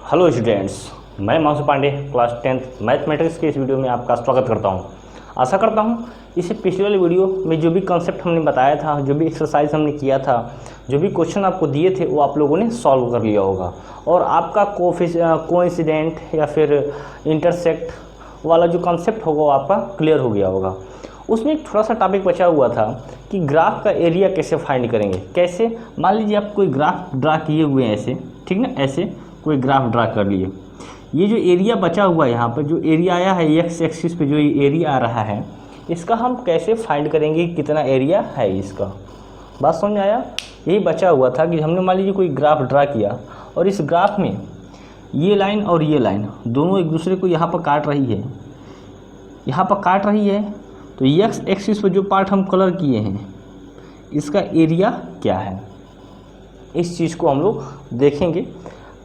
Hello students, मैं मानसू Pandey class 10th mathematics के इस वीडियो में आपका स्वागत करता हूं। आशा करता हूं इसे पिछले वाले वीडियो में जो भी कॉन्सेप्ट हमने बताया था, जो भी एक्सरसाइज हमने किया था, जो भी क्वेश्चन आपको दिए थे वो आप लोगों ने सॉल्व कर लिया होगा और आपका कोइंसिडेंट या फिर इंटरसेक्ट वाला जो कॉन्सेप्ट होगा वो आपका क्लियर हो गया होगा। उसमें एक थोड़ा सा टॉपिक बचा हुआ था कि ग्राफ का एरिया कैसे फाइंड करेंगे। कैसे, मान लीजिए आप कोई ग्राफ ड्रा किए हुए हैं ऐसे, ठीक ना, ऐसे कोई ग्राफ ड्रा कर लिए। ये जो एरिया बचा हुआ है, यहाँ पर जो एरिया आया है एक्स एक्सिस पे जो एरिया आ रहा है, इसका हम कैसे फाइंड करेंगे, कितना एरिया है इसका। बात समझ आया? यही बचा हुआ था कि हमने मान लीजिए कोई ग्राफ ड्रा किया और इस ग्राफ में ये लाइन और ये लाइन दोनों एक दूसरे को यहाँ पर काट रही है, यहाँ पर काट रही है। तो एक्स एक्सिस पर जो पार्ट हम कलर किए हैं इसका एरिया क्या है, इस चीज़ को हम लोग देखेंगे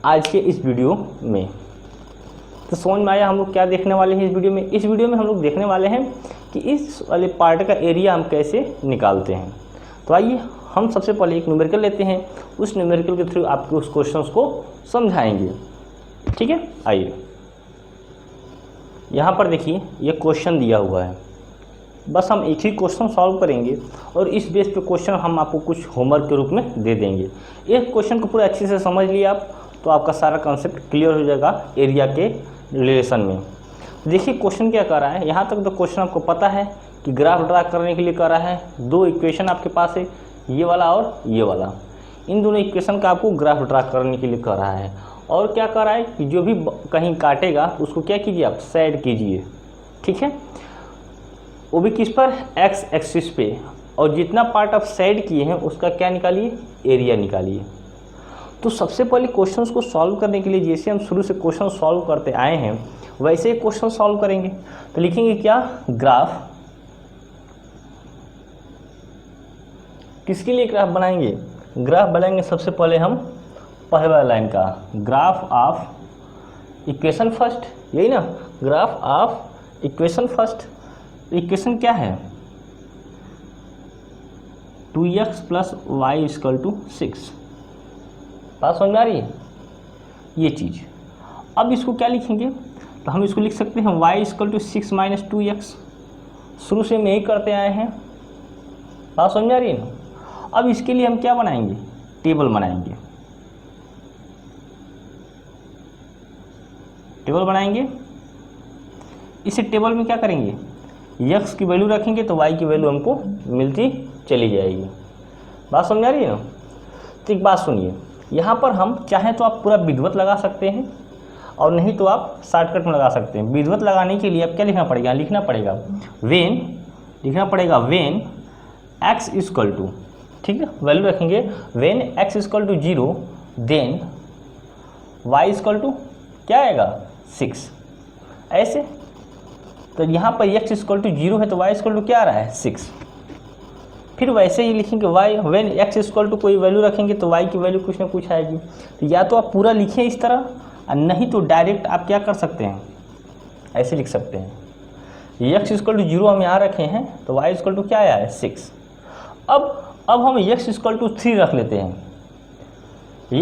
आज के इस वीडियो में। तो समझ में आया हम लोग क्या देखने वाले हैं इस वीडियो में। इस वीडियो में हम लोग देखने वाले हैं कि इस वाले पार्ट का एरिया हम कैसे निकालते हैं। तो आइए हम सबसे पहले एक न्यूमेरिकल लेते हैं, उस न्यूमेरिकल के थ्रू आपके उस क्वेश्चन को समझाएंगे। ठीक है, आइए यहाँ पर देखिए ये क्वेश्चन दिया हुआ है, बस हम एक ही क्वेश्चन सॉल्व करेंगे और इस बेस पे क्वेश्चन हम आपको कुछ होमवर्क के रूप में दे देंगे। एक क्वेश्चन को पूरा अच्छे से समझ लिया आप तो आपका सारा कंसेप्ट क्लियर हो जाएगा एरिया के रिलेशन में। देखिए क्वेश्चन क्या कर रहा है, यहाँ तक तो क्वेश्चन आपको पता है कि ग्राफ ड्रा करने के लिए कर रहा है। दो इक्वेशन आपके पास है, ये वाला और ये वाला। इन दोनों इक्वेशन का आपको ग्राफ ड्रा करने के लिए कर रहा है। और क्या कर रहा है कि जो भी कहीं काटेगा उसको क्या कीजिए, आप साइड कीजिए। ठीक है, वो भी किस पर, एक्स एक्सिस पे। और जितना पार्ट आप साइड किए हैं उसका क्या निकालिए, एरिया निकालिए। तो सबसे पहले क्वेश्चंस को सॉल्व करने के लिए जैसे हम शुरू से क्वेश्चन सॉल्व करते आए हैं वैसे ही क्वेश्चन सॉल्व करेंगे। तो लिखेंगे क्या, ग्राफ, किसके लिए ग्राफ बनाएंगे, ग्राफ बनाएंगे सबसे पहले हम पहले वाला लाइन का, ग्राफ ऑफ इक्वेशन फर्स्ट, यही ना, graph of equation first. Equation क्या है, 2x + y = 6। बात समझ में आ रही है ये चीज़। अब इसको क्या लिखेंगे, तो हम इसको लिख सकते हैं y = 6 - 2x। शुरू से हम यही करते आए हैं। बात समझ में आ रही है ना। अब इसके लिए हम क्या बनाएंगे, टेबल बनाएंगे। टेबल बनाएंगे, इस टेबल में क्या करेंगे, x की वैल्यू रखेंगे तो y की वैल्यू हमको मिलती चली जाएगी। बात समझ आ रही है ना। तो एक बात सुनिए, यहाँ पर हम चाहें तो आप पूरा विधिवत लगा सकते हैं और नहीं तो आप शॉर्टकट में लगा सकते हैं। विधिवत लगाने के लिए आप क्या लिखना पड़ेगा, लिखना पड़ेगा वेन, लिखना पड़ेगा वेन x = ठीक है, वैल्यू रखेंगे वेन x = 0 देन y = क्या आएगा, 6। ऐसे तो यहाँ पर x = 0 है तो y = क्या आ रहा है, 6। फिर वैसे ही लिखेंगे y व्हेन x = कोई वैल्यू रखेंगे तो y की वैल्यू कुछ ना कुछ आएगी। तो या तो आप पूरा लिखें इस तरह और नहीं तो डायरेक्ट आप क्या कर सकते हैं, ऐसे लिख सकते हैं x = 0 हम यहाँ रखे हैं तो y = क्या आया है, 6। अब हम x = 3 रख लेते हैं।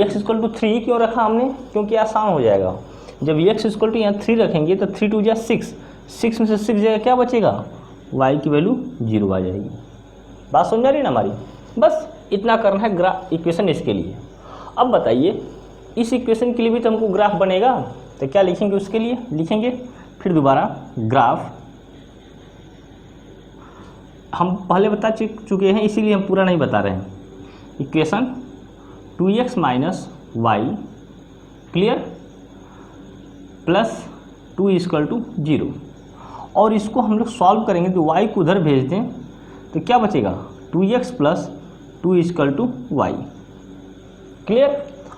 x = 3 क्यों रखा हमने, क्योंकि आसान हो जाएगा। जब x = यहाँ 3 रखेंगे तो 3 × 2 = 6, 6 में से 6 जगह क्या बचेगा, y की वैल्यू 0 आ जाएगी। बात समझ आ रही है ना हमारी। बस इतना करना है ग्राफ इक्वेशन इसके लिए। अब बताइए इस इक्वेशन के लिए भी तो हमको ग्राफ बनेगा, तो क्या लिखेंगे उसके लिए, लिखेंगे फिर दोबारा ग्राफ। हम पहले बता चुके हैं इसीलिए हम पूरा नहीं बता रहे हैं। Equation 2x - y clear +2 = 0। और इसको हम लोग सॉल्व करेंगे तो y को उधर भेज दें तो क्या बचेगा, 2x + 2 = y। क्लियर।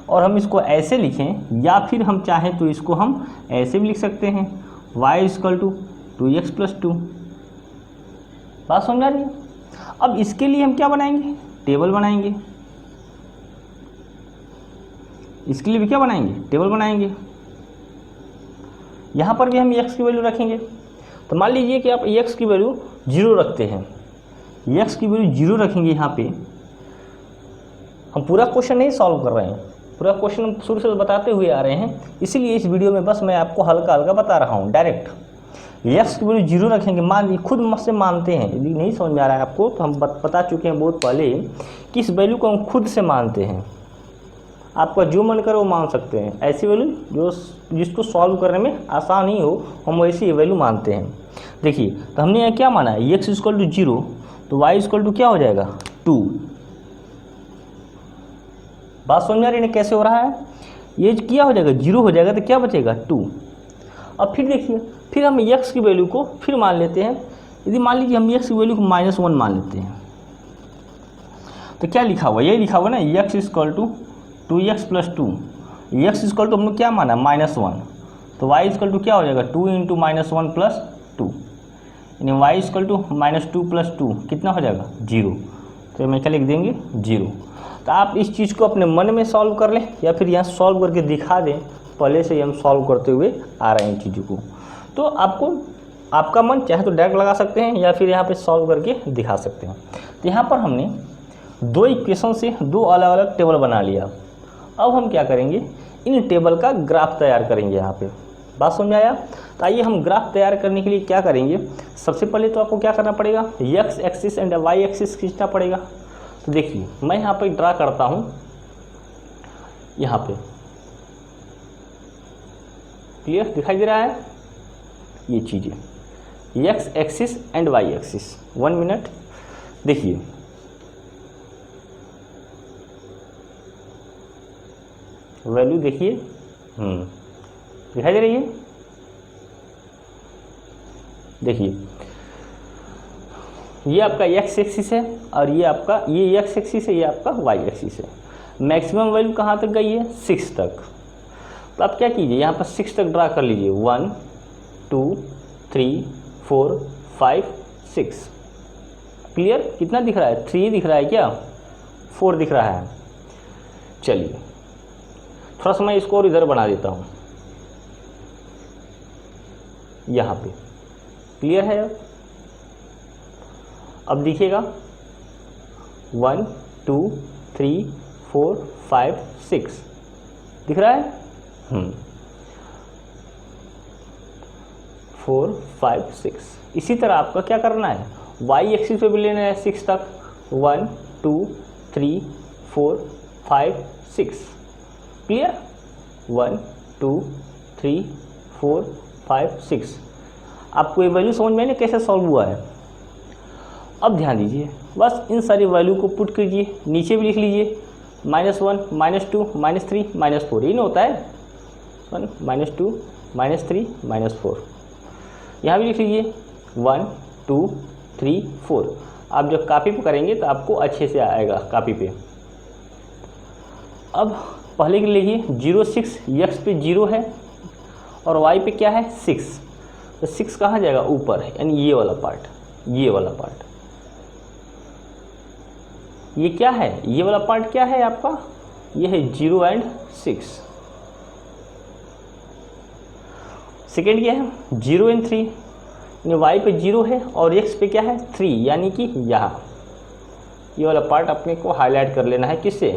और हम इसको ऐसे लिखें या फिर हम चाहें तो इसको हम ऐसे भी लिख सकते हैं y = 2x + 2। बात समझ आ रही है। अब इसके लिए हम क्या बनाएंगे, टेबल बनाएंगे। इसके लिए भी क्या बनाएंगे, टेबल बनाएंगे। यहाँ पर भी हम x की वैल्यू रखेंगे। तो मान लीजिए कि आप x की वैल्यू 0 रखते हैं, x की वैल्यू 0 रखेंगे। यहाँ पे हम पूरा क्वेश्चन नहीं सॉल्व कर रहे हैं, पूरा क्वेश्चन शुरू से बताते हुए आ रहे हैं, इसीलिए इस वीडियो में बस मैं आपको हल्का हल्का बता रहा हूँ डायरेक्ट। एक्स की वैल्यू 0 रखेंगे, मान खुद से मानते हैं, यदि नहीं समझ में आ रहा है आपको तो हम बता चुके हैं बहुत पहले कि इस वैल्यू को हम खुद से मानते हैं। आपका जो मन करे वो मान सकते हैं, ऐसी वैल्यू जो जिसको सॉल्व करने में आसान ही हो हम वैसी वैल्यू मानते हैं। देखिए तो हमने यहाँ क्या माना है, एक्स इक्वल टू 0 तो वाई इक्वल टू क्या हो जाएगा 2। बात समझ आ रही है कैसे हो रहा है, ये क्या हो जाएगा 0 हो जाएगा तो क्या बचेगा 2। अब फिर देखिए, फिर हम x की वैल्यू को फिर मान लेते हैं। यदि मान लीजिए हम x की वैल्यू को -1 मान लेते हैं तो क्या लिखा हुआ, यही लिखा हुआ ना, x equal to 2x plus 2। x equal to हम लोग क्या माना -1, तो y इक्वल टू क्या हो जाएगा 2 इंटू -1 प्लस 2, यानी y इक्वल टू -2 प्लस 2 कितना हो जाएगा 0। तो मैं क्या लिख देंगे 0। तो आप इस चीज़ को अपने मन में सॉल्व कर लें या फिर यहाँ सॉल्व करके दिखा दें, पहले से ही हम सॉल्व करते हुए आ रहे हैं इन चीज़ों को। तो आपका मन चाहे तो डायरेक्ट लगा सकते हैं या फिर यहाँ पे सॉल्व करके दिखा सकते हैं। तो यहाँ पर हमने 2 इक्वेशन से 2 अलग अलग टेबल बना लिया। अब हम क्या करेंगे, इन टेबल का ग्राफ तैयार करेंगे। यहाँ पे बात समझ आया। तो आइए हम ग्राफ तैयार करने के लिए क्या करेंगे, सबसे पहले तो आपको क्या करना पड़ेगा, x axis and y axis खींचना पड़ेगा। तो देखिए मैं यहाँ पे ड्रा करता हूँ, यहाँ पे क्लियर दिखाई दे रहा है ये चीज़ें, x axis and y axis. 1 minute देखिए, वैल्यू देखिए दिखाई दे रही है। देखिए ये आपका एक्स एक्सिस है और ये एक्स एक्सिस है, ये आपका वाई एक्सिस है। मैक्सिमम वैल्यू कहाँ तक गई है 6 तक। तो आप क्या कीजिए, यहाँ पर 6 तक ड्रा कर लीजिए, 1 2 3 4 5 6। क्लियर, कितना दिख रहा है 3 दिख रहा है क्या, 4 दिख रहा है। चलिए थोड़ा सा मैं इसको और इधर बना देता हूँ, यहाँ पे क्लियर है। अब देखिएगा 1 2 3 4 5 6 दिख रहा है। 4 5 6। इसी तरह आपका क्या करना है, वाई एक्सिस पे भी लेना है 6 तक, 1 2 3 4 5 6। क्लियर, 1 2 3 4 5 6। आपको ये वैल्यू समझ में नहीं कैसे सॉल्व हुआ है। अब ध्यान दीजिए, बस इन सारी वैल्यू को पुट कीजिए, नीचे भी लिख लीजिए -1 -2 -3 -4, यही ना होता है 1 -2 -3 -4। यहाँ भी लिख लीजिए 1 2 3 4। आप जब कॉपी पे करेंगे तो आपको अच्छे से आएगा कॉपी पे। अब पहले के लिए 0 6, एक्स पे 0 है और वाई पे क्या है 6, तो 6 कहाँ जाएगा ऊपर, यानी ये वाला पार्ट, ये वाला पार्ट। ये क्या है, ये वाला पार्ट क्या है आपका, ये है 0 एंड 6। सेकेंड क्या है 0 एंड 3, यानी वाई पे 0 है और एक्स पे क्या है 3, यानी कि यहाँ ये वाला पार्ट अपने को हाईलाइट कर लेना है, किससे,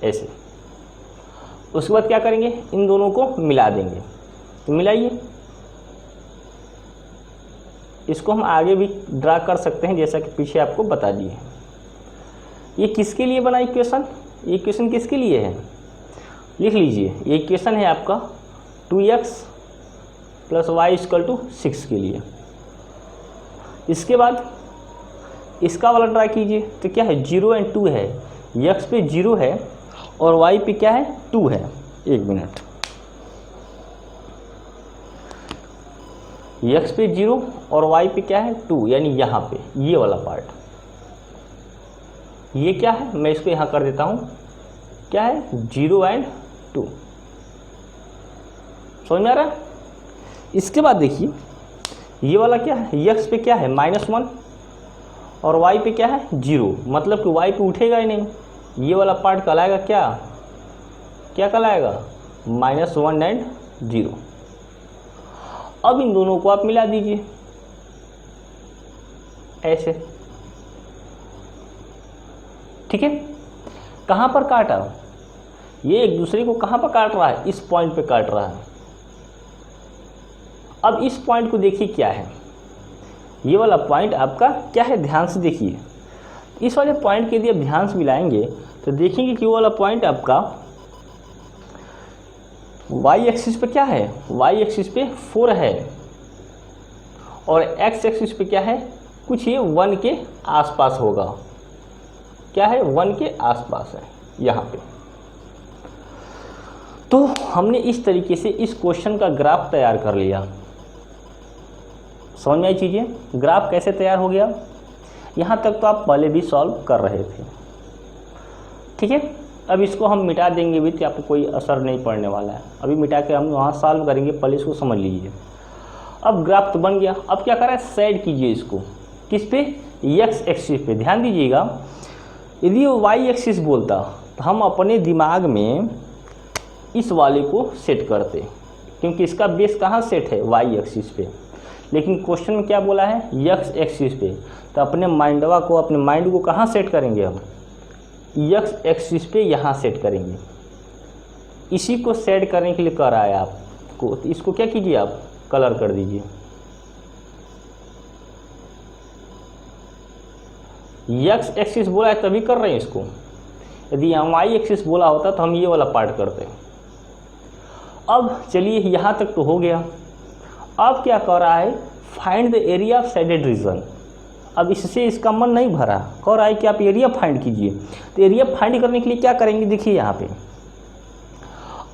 ऐसे। उसके बाद क्या करेंगे, इन दोनों को मिला देंगे। तो मिलाइए, इसको हम आगे भी ड्रा कर सकते हैं जैसा कि पीछे आपको बता दिए। ये किसके लिए बना इक्वेशन, ये इक्वेशन किसके लिए है, लिख लीजिए। ये इक्वेशन है आपका 2x plus Y equal to 6 के लिए। इसके बाद इसका वाला ड्रा कीजिए, तो क्या है 0 एंड 2 है, x पे 0 है और y पे क्या है 2 है। 1 मिनट, x पे 0 और y पे क्या है 2, यानी यहाँ पे ये वाला पार्ट, ये क्या है, मैं इसको यहाँ कर देता हूँ, क्या है 0 एंड 2। समझ में आ रहा है। इसके बाद देखिए ये वाला क्या है, x पे क्या है -1 और y पे क्या है 0, मतलब कि y पे उठेगा ही नहीं। ये वाला पार्ट कहलाएगा क्या, क्या कहलाएगा -1 एंड 0। अब इन दोनों को आप मिला दीजिए ऐसे। ठीक है, कहाँ पर काटा, ये एक दूसरे को कहाँ पर काट रहा है, इस पॉइंट पे काट रहा है। अब इस पॉइंट को देखिए क्या है, ये वाला पॉइंट आपका क्या है, ध्यान से देखिए। इस वाले पॉइंट के यदि आप ध्यान से मिलाएंगे तो देखेंगे कि वो वाला पॉइंट आपका वाई एक्सिस पे क्या है, वाई एक्सिस पे 4 है और एक्स एक्सिस पे क्या है, कुछ ये 1 के आसपास होगा। क्या है, 1 के आसपास है यहाँ पे। तो हमने इस तरीके से इस क्वेश्चन का ग्राफ तैयार कर लिया। समझ में आई चीज़ें, ग्राफ कैसे तैयार हो गया, यहाँ तक तो आप पहले भी सॉल्व कर रहे थे। ठीक है, अब इसको हम मिटा देंगे भी तो आपको कोई असर नहीं पड़ने वाला है। अभी मिटा के हम वहाँ सॉल्व करेंगे, पहले इसको समझ लीजिए। अब ग्राफ तो बन गया, अब क्या करें, सेट कीजिए इसको किस पे, एक्स एक्सिस पे। ध्यान दीजिएगा, यदि वो वाई एक्सिस बोलता तो हम अपने दिमाग में इस वाले को सेट करते, क्योंकि इसका बेस कहाँ सेट है, वाई एक्सिस पे। लेकिन क्वेश्चन में क्या बोला है, एक्स एक्सिस पे, तो अपने माइंड को कहाँ सेट करेंगे हम, एक्स एक्सिस पे यहाँ सेट करेंगे। इसी को सेट करने के लिए कह रहा है आपको, तो इसको क्या कीजिए, आप कलर कर दीजिए। एक्स एक्सिस बोला है तभी कर रहे हैं इसको, यदि हम वाई एक्सिस बोला होता तो हम ये वाला पार्ट करते। अब चलिए यहाँ तक तो हो गया। अब क्या कह रहा है, find the area of shaded reason. अब इससे इसका मन नहीं भरा, कह रहा है कि आप एरिया फाइंड कीजिए। तो एरिया फाइंड करने के लिए क्या करेंगे, देखिए यहाँ पे।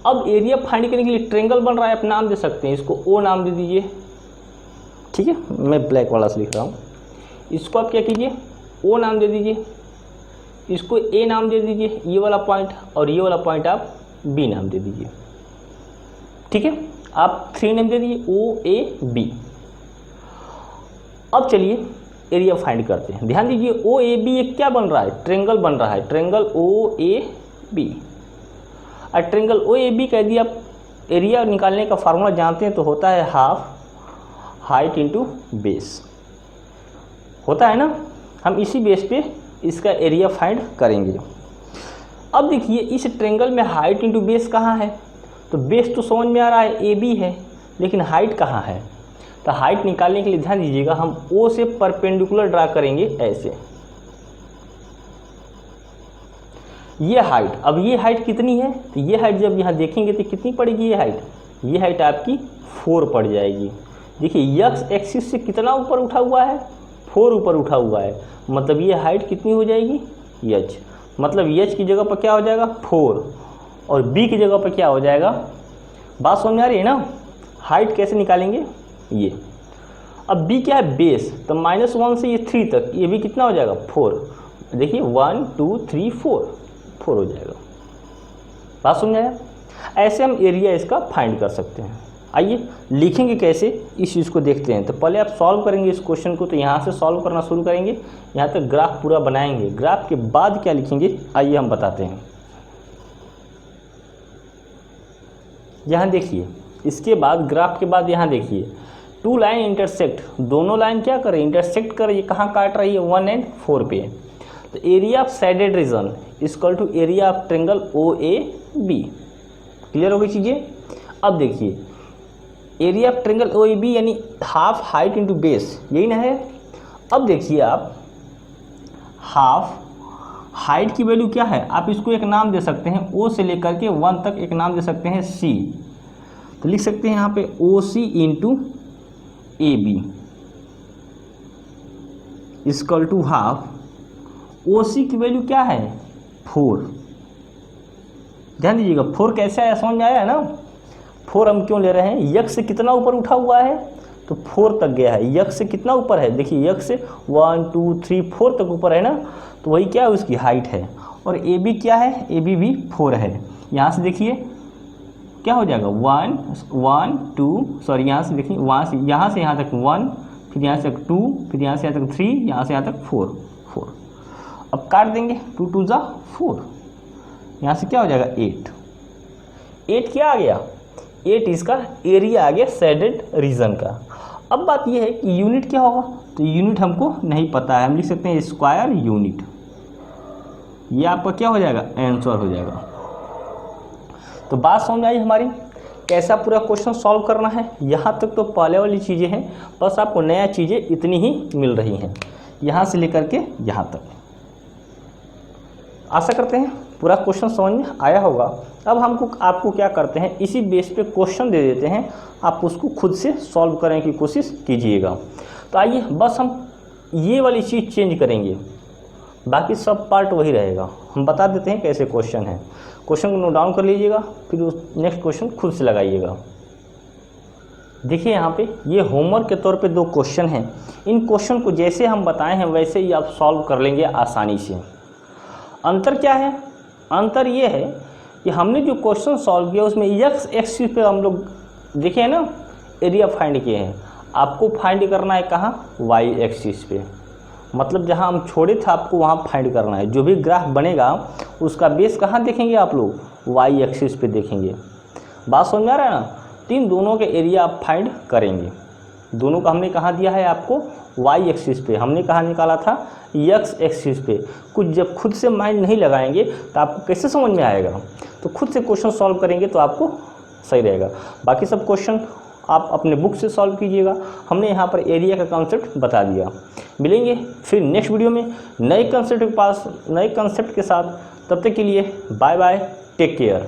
अब एरिया फाइंड करने के लिए ट्रेंगल बन रहा है, आप नाम दे सकते हैं इसको, ओ नाम दे दीजिए। ठीक है, मैं ब्लैक वाला से लिख रहा हूँ। इसको आप क्या कीजिए, ओ नाम दे दीजिए, इसको ए नाम दे दीजिए, ये वाला पॉइंट, और ये वाला पॉइंट आप बी नाम दे दीजिए। ठीक है, आप 3 नेम दे दीजिए, ओ ए बी। अब चलिए एरिया फाइंड करते हैं। ध्यान दीजिए, ओ ए बी एक क्या बन रहा है, ट्रेंगल बन रहा है, ट्रेंगल ओ ए बी। और ट्रेंगल ओ ए बी का यदि आप एरिया निकालने का फार्मूला जानते हैं तो होता है हाफ हाइट इंटू बेस, होता है ना। हम इसी बेस पे इसका एरिया फाइंड करेंगे। अब देखिए, इस ट्रेंगल में हाइट इंटू बेस कहाँ है, तो बेस तो समझ में आ रहा है ए बी है, लेकिन हाइट कहाँ है। तो हाइट निकालने के लिए ध्यान दीजिएगा, हम ओ से परपेंडिकुलर ड्रा करेंगे ऐसे, ये हाइट। अब ये हाइट कितनी है, तो ये हाइट जब यहाँ देखेंगे तो कितनी पड़ेगी, ये हाइट आपकी 4 पड़ जाएगी। देखिए एक्स एक्सिस से कितना ऊपर उठा हुआ है, 4 ऊपर उठा हुआ है, मतलब ये हाइट कितनी हो जाएगी, एच। मतलब एच की जगह पर क्या हो जाएगा, 4, और बी की जगह पर क्या हो जाएगा। बात समझ में आ रही है ना। हाइट कैसे निकालेंगे, ये। अब बी क्या है, बेस, तो -1 से ये 3 तक, ये भी कितना हो जाएगा, 4। देखिए 1 2 3 4 हो जाएगा। बात समझ आया। ऐसे हम एरिया इसका फाइंड कर सकते हैं। आइए लिखेंगे कैसे, इस चीज़ को देखते हैं। तो पहले आप सॉल्व करेंगे इस क्वेश्चन को, तो यहाँ से सॉल्व करना शुरू करेंगे, यहाँ तक ग्राफ पूरा बनाएंगे। ग्राफ के बाद क्या लिखेंगे, आइए हम बताते हैं। यहाँ देखिए, इसके बाद ग्राफ के बाद यहाँ देखिए, 2 लाइन इंटरसेक्ट, दोनों लाइन क्या कर रही है, इंटरसेक्ट कर रही है, कहाँ काट रही है, 1 और 4 पे। तो area of shaded region equal to area of triangle O A B. Clear हो गई चीज़ें। अब देखिए, area of triangle O A B यानी हाफ हाइट इंटू बेस, यही ना है। अब देखिए आप, हाफ हाइट की वैल्यू क्या है, आप इसको एक नाम दे सकते हैं, ओ से लेकर के 1 तक एक नाम दे सकते हैं, सी। तो लिख सकते हैं यहाँ पे O C into A B equal to half, O C की वैल्यू क्या है, 4। ध्यान दीजिएगा, 4 कैसे आया, समझ में आया है ना। 4 हम क्यों ले रहे हैं, यक्स से कितना ऊपर उठा हुआ है, तो 4 तक गया है। यक्स से कितना ऊपर है, देखिए यक्स से 1 2 3 4 तक ऊपर है ना, तो वही क्या है, उसकी हाइट है। और ए बी क्या है, ए बी भी 4 है। यहाँ से देखिए क्या हो जाएगा, 1 2 सॉरी, यहाँ से देखिए, यहाँ से यहाँ तक 1, फिर यहाँ से 2, फिर यहाँ से यहाँ तक 3, यहाँ से यहाँ तक 4। अब काट देंगे, 2 2 जा 4, यहाँ से क्या हो जाएगा, 8 क्या आ गया, 8 इसका एरिया आ गया शेडेड रीजन का। अब बात यह है कि यूनिट क्या होगा, तो यूनिट हमको नहीं पता है, हम लिख सकते हैं स्क्वायर यूनिट। ये आपका क्या हो जाएगा, आंसर हो जाएगा। तो बात समझ आई हमारी, कैसा पूरा क्वेश्चन सॉल्व करना है। यहाँ तक तो पहले वाली चीज़ें हैं, बस आपको नया चीज़ें इतनी ही मिल रही हैं, यहाँ से लेकर के यहाँ तक। आशा करते हैं पूरा क्वेश्चन समझ में आया होगा। अब आपको क्या करते हैं, इसी बेस पे क्वेश्चन दे देते हैं, आप उसको खुद से सॉल्व करने की कोशिश कीजिएगा। तो आइए बस हम ये वाली चीज़ चेंज करेंगे, बाकी सब पार्ट वही रहेगा। हम बता देते हैं कैसे क्वेश्चन है, क्वेश्चन को नोट डाउन कर लीजिएगा, फिर उस नेक्स्ट क्वेश्चन खुद से लगाइएगा। देखिए यहाँ पे ये होमवर्क के तौर पे 2 क्वेश्चन हैं। इन क्वेश्चन को जैसे हम बताए हैं वैसे ही आप सॉल्व कर लेंगे आसानी से। अंतर क्या है, अंतर ये है कि हमने जो क्वेश्चन सॉल्व किया उसमें एक्स एक्सिस पे हम लोग देखे हैं ना, एरिया फाइंड किए हैं। आपको फाइंड करना है कहाँ, वाई एक्सिस पे, मतलब जहाँ हम छोड़े थे आपको वहाँ फाइंड करना है। जो भी ग्राफ बनेगा उसका बेस कहाँ देखेंगे आप लोग, वाई एक्सिस पे देखेंगे। बात समझ में आ रहा है ना। तो इन दोनों के एरिया आप फाइंड करेंगे। दोनों का हमने कहाँ दिया है आपको, वाई एक्सिस पे, हमने कहाँ निकाला था, एक्स एक्सिस पे। कुछ जब खुद से माइंड नहीं लगाएंगे तो आपको कैसे समझ में आएगा। तो खुद से क्वेश्चन सॉल्व करेंगे तो आपको सही रहेगा। बाकी सब क्वेश्चन आप अपने बुक से सॉल्व कीजिएगा। हमने यहाँ पर एरिया का कॉन्सेप्ट बता दिया। मिलेंगे फिर नेक्स्ट वीडियो में नए कॉन्सेप्ट के साथ। तब तक के लिए बाय बाय, टेक केयर।